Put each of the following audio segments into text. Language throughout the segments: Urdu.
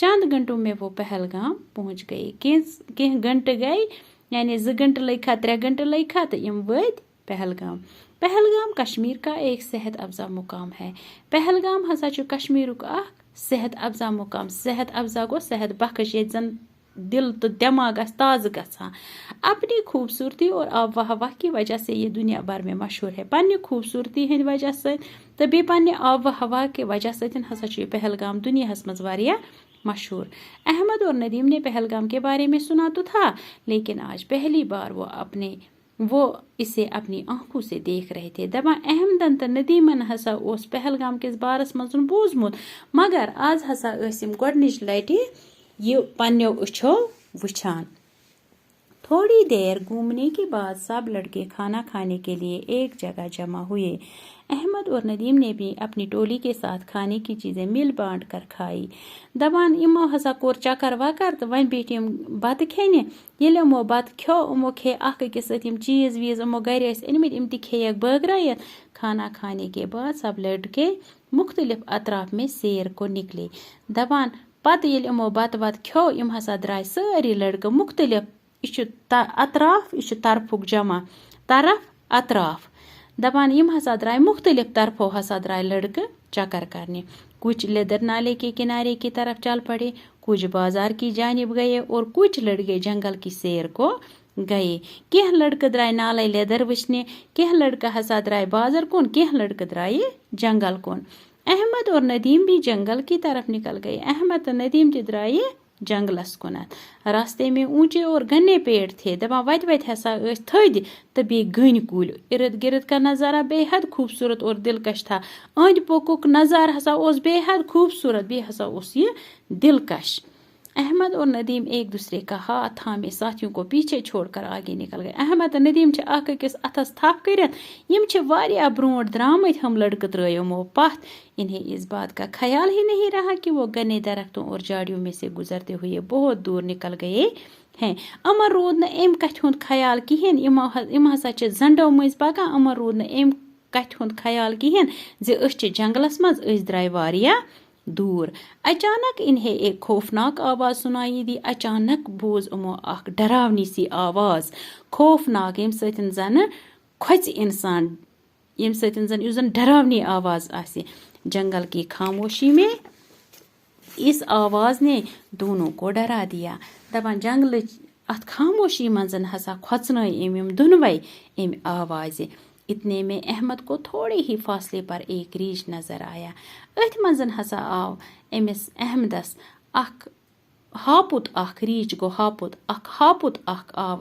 چند گھنٹوں میں وہ پہلگام پہنچ گئی. کینٛہہ گھنٹہٕ گئی یعنی 2 گھنٹہٕ لٔگۍ 3 گھنٹہٕ لٔگۍ تہٕ یِم وٲتۍ پہلگام. پہلگام کشمیر کا ایک صحت افزا مقام ہے. پہلگام ہسا چھُ کشمیرُک اکھ صحت افزا مقام. صحت افزا گو صحت بخش ییٚتہِ زن دل تو دماغ آسہِ تازٕ گژھان. اپنی خوبصورتی اور آب و ہوا کی وجہ سے یہ دنیا بھر میں مشہور ہے. پننہِ خوبصورتی ہٕنٛدِ وجہ سۭتۍ تہٕ بیٚیہِ پننہِ آب و ہوا کے وجہ سۭتۍ ہسا چھُ یہ پہلگام دنیاہس منٛز واریاہ مشہور. احمد اور ندیم نے پہلگام کے بارے میں سنا تو تھا لیکن آج پہلی بار وہ اسے اپنی آنکھوں سے دیکھ رہے تھے. دپان احمدن تو ندیمن ہسا اوس پہلگام کس بارس منٛز بوزمُت مگر آز ہسا ٲسۍ یِم گۄڈنِچ لٹہِ یہ پننیو أچھو وچھان. تھوڑی دیر گھومنے کے بعد سب لڑکے کھانا کھانے کے لیے ایک جگہ جمع ہوئے. احمد اور ندیم نے بھی اپنی ٹولی کے ساتھ کھانے کی چیزیں مل بانٹ کر کھائی. دپان یمو ہسا کوٚر چکر وکر تو وۄنۍ بیٖٹھۍ یِم بتہٕ کھیٚنہِ. ییٚلہِ یِمو بتہٕ کھیوٚو یِمو کھیٚیہِ اکھ أکِس سۭتۍ یِم چیٖز ویٖز یِمو گرِ ٲسۍ أنمٕتۍ یِم تہِ کھیٚیَکھ بٲگرٲیِتھ. کھانا کھانے کے بعد سب لڑکے مختلف اطراف میں سیر کو نکلے. دپان پتہٕ ییٚلہِ یِمو بتہٕ وتہٕ کھیوٚو یِم ہسا درٛاے سٲری لڑکہٕ مختلف یہ چھُ اطراف یہ چھُ طرفُک جمع طرف اطراف. دپان یِم ہسا درٛاے مختلف طرفو ہسا درٛاے لڑکہٕ چکر کرنے. کچھ لیدر نالے کے کنارے کی طرف چل پڑے, کچھ بازار کی جانب گئے اور کچھ لڑکے جنگل کی سیر کو گئے. کینٛہہ لڑکہٕ درٛاے نالے لیدر وچھنے, کینٛہہ لڑکہٕ ہسا درٛاے بازر کُن, کینٛہہ لڑکہٕ درٛایہِ جنگل کُن. احمد اور ندیم بھی جنگل کی طرف نکل گئے. احمد تو ندیم تہِ درٛایہِ جنگلس کُنتھ. راستے میں اونچے اور گھنے پیڑ تھے. دپان وتہِ ہسا ٲسۍ تھٔدۍ تہٕ بیٚیہِ گٔنۍ کُلۍ. ارد گرد کا نظارہ بے حد خوبصورت اور دلکش تھا. أنٛدۍ پوٚکُک نظارٕ ہسا اوس بے حد خوبصورت, بیٚیہِ ہسا اوس یہ دلکش. احمد اور ندیم ایک دوسرے کا ہاتھ تھامے ساتھیوں کو پیچھے چھوڑ کر آگے نکل گئے. احمد تو ندیم چھِ اکھ أکِس اتھس تھپھ کٔرِتھ یم چھِ واریاہ برونٛٹھ درٛامٕتۍ. ہم لڑکہٕ ترٲے یِمو پتھ. انہیں اس بات کا خیال ہی نہیں رہا کہ وہ گھنے درختوں اور جھاڑیوں میں سے گزرتے ہوئے بہت دور نکل گئے ہیں. یِمن روٗد نہٕ امہِ کتھِ ہُنٛد خیال کِہیٖنۍ یِم ہسا چھِ زنڈو مٔنٛزۍ پکان. یِمن روٗد نہٕ امہِ کتھِ ہُنٛد خیال کِہیٖنۍ زِ أسۍ چھِ جنگلس منٛز, أسۍ درٛاے واریاہ دور. اچانک انہیں ایک خوفناک آواز سنائی دی. اچانک بوز یِمو اکھ ڈراونی سی آواز, خوفناک ییٚمہِ سۭتۍ زن کھۄژِ انسان, ییٚمہِ سۭتۍ زن یُس زن ڈراونی آواز آسہِ. جنگل کی خاموشی میں اس آواز نے دونوں کو ڈرا دیا. دپان جنگلٕچ اتھ خاموشی منٛز ہسا کھۄژنٲے یِم دۄنوے امہِ آوازِ. اتنے میں احمد کو تھوڑے ہی فاصلے پر ایک ریچھ نظر آیا. أتھۍ منٛز ہسا آو أمِس احمدس اکھ ہاپُت اکھ, ریچھ گو ہاپُت, اکھ ہاپُت اکھ آو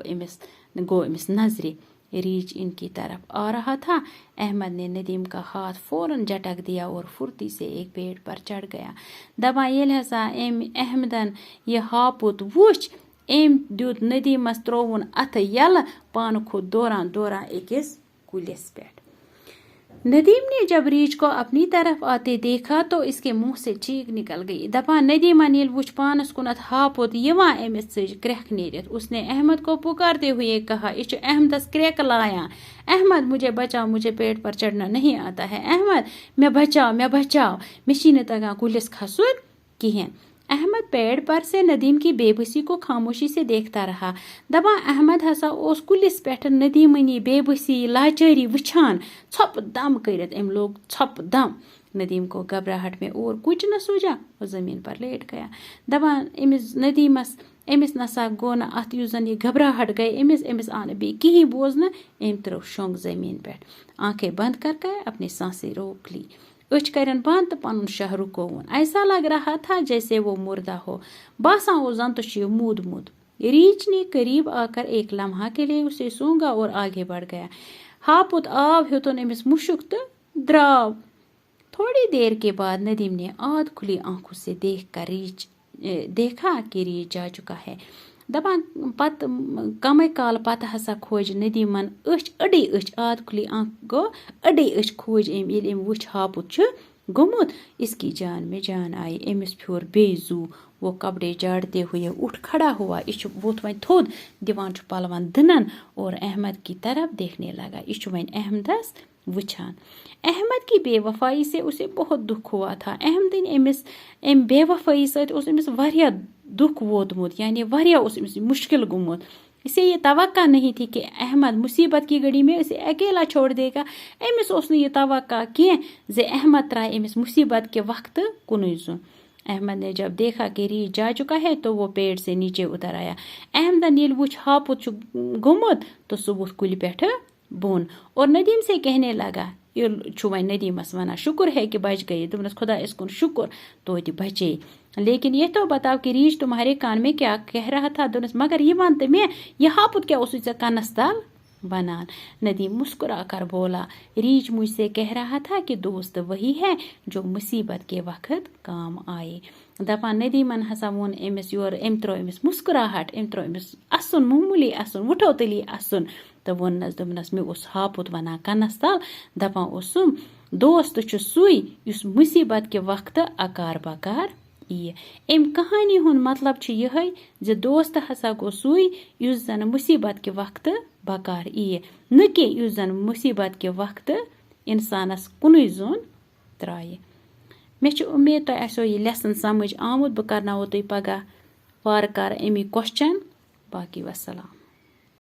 گو أمِس نظرِ. ریچھ ان کی طرف آ رہا تھا. احمد نے ندیم کا ہاتھ فوراً جھٹک دیا اور پھرتی سے ایک پیڑ پر چڑھ گیا. دپان ییٚلہِ ہسا احمدن یہ ہاپُت وُچھ أمۍ دیُت ندیمس ترووُن اتھٕ یلہٕ, پانہٕ کھوٚت دوران دوران أکِس کُلِس پٮ۪ٹھ. ندیم نے جب ریچھ کو اپنی طرف آتے دیکھا تو اس کے منہ سے چیخ نکل گئی. دپان ندیمن ییٚلہِ وُچھ پانس کُنتھ ہاپُت یِوان أمِس ژٔج کرٛٮ۪کھ نیٖرِتھ. اس نے احمد کو پکارتے ہوئے کہا, یہ چھُ احمدس کرٛٮ۪کہٕ لایان. احمد مجھے بچاؤ, مجھے پیڑ پر چڑھنا نہیں آتا ہے. احمد مےٚ بچاؤ مےٚ بچاؤ, مےٚ چھی نہٕ تگان کُلِس کھسُن کِہیٖنۍ. احمد پیڑ پر سے ندیم کی بے بسی کو خاموشی سے دیکھتا رہا. دپان احمد ہسا اوس کُلِس پٮ۪ٹھ ندیمنی بے بسی لاچٲری وٕچھان. ژھۄپہٕ دم کٔرِتھ أمۍ لوگ ژھۄپہٕ دم. ندیم کو گھبراہٹ میں اور کچھ نہ سوجا, وہ زمین پر لیٹ گیا. دپان أمِس نسا گوٚو نہٕ اتھ یُس زن یہِ گھبراہٹ گٔے أمِس آو نہٕ بیٚیہِ کِہیٖنۍ بوزنہٕ. أمۍ ترٲو شۄنٛگ زمین پٮ۪ٹھ. آنکھیں بند کر کے اپنی سانسیں روک لی. أچھ کرن بند تہٕ پنُن شاہ رُکووُن. ایسا لگ رہا تھا جیسے وہ مردہ ہو. باسان اوس زن تو چھُ یہِ موٗدمُت. ریچھ نے قریب آ کر ایک لمحہ کے لیے اسے سونگا اور آگے بڑھ گیا. ہاپُت آو, ہیوٚتُن أمِس مُشُک تہٕ درٛاو. تھوڑی دیر کے بعد ندیم نے آدھ کھلی آنکھوں سے دیکھا کہ ریچھ جا چکا ہے. دپان پتہٕ کمے کال پتہٕ ہسا کھوج ندیمن أچھ, أڈے أچھ, آدھ کھلی آنکھ گوٚو أڈے أچھ کھوج أمۍ ییٚلہِ أمۍ وُچھ ہاپُت چھُ گوٚمُت. اس کی جان میں جان آئی. أمِس پھیوٗر بیٚیہِ زُو. وہ کپڑے جھاڑتے ہوئے اٹھ کھڑا ہوا. یہ چھُ ووٚتھ وۄنۍ تھوٚد, دِوان چھُ پلون دٕنن اور احمد کی طرف دیکھنے لگا. یہ چھُ وۄنۍ احمدس وچھان. احمد کی بے وفائی سے اسے بہت دکھ ہوا تھا. احمدن ام بے وفائی ست امس واریاہ دکھ ووتمت، یعنی واریاہ اس مشکل گومت. اسے یہ توقع نہیں تھی کہ احمد مصیبت کی گھڑی میں اسے اکیلا چھوڑ دے گا. امس اس نے یہ توقع کی زِ احمد ترائے امس مصیبت کے وقت کنوئی زون. احمد نے جب دیکھا کہ ریچھ جا چکا ہے تو وہ پیڑ سے نیچے اتر آیا. احمدن یل وچھ ہاپت گومت تو سہ ووتھ کُلہِ پٮ۪ٹھ بون اور ندیم سے کہنے لگا. یہ ندیمس ونان شکر ہے کہ بچ گئی. دپنس خدا اس کن شکر تو بچے. لیکن یہ تو بتاؤ کہ ریچھ تمہارے کان میں کیا کہہ رہا تھا. دپنس مگر یہ ون تو میں یہ ہاپت کیا اسے کنس تل ونان. ندیم مسکرا کر بولا ریچھ مجھ سے کہہ رہا تھا کہ دوست وہی ہے جو مصیبت کے وقت کام آئے. دپان ندیمن ہسا وون امس یور ام ترو امس مسکراہٹ، ام ترو امس اسن معمولی اسن وٹھو تلی اسن تو ونس دپنس مے اس ہاپت ونان کنس تل. دپان اوسم دوست چھ سوئی یس مصیبت کے وقت اکار بکار یہ. ام کہانی ہن مطلب چھ یہ زِ دوست ہسا گو سوئی یس زن مصیبت کے وقت بکار یہ، نہ کہ یس زن مصیبت کے وقت انسانس کنوئی زون ترائے. مے چھ امید تۄہہِ آسیو یہ لیسن سمجھ آمت. بہٕ کرناوو تُہۍ پگاہ وارٕ کارٕ امی کوسچن. باقی وسلام.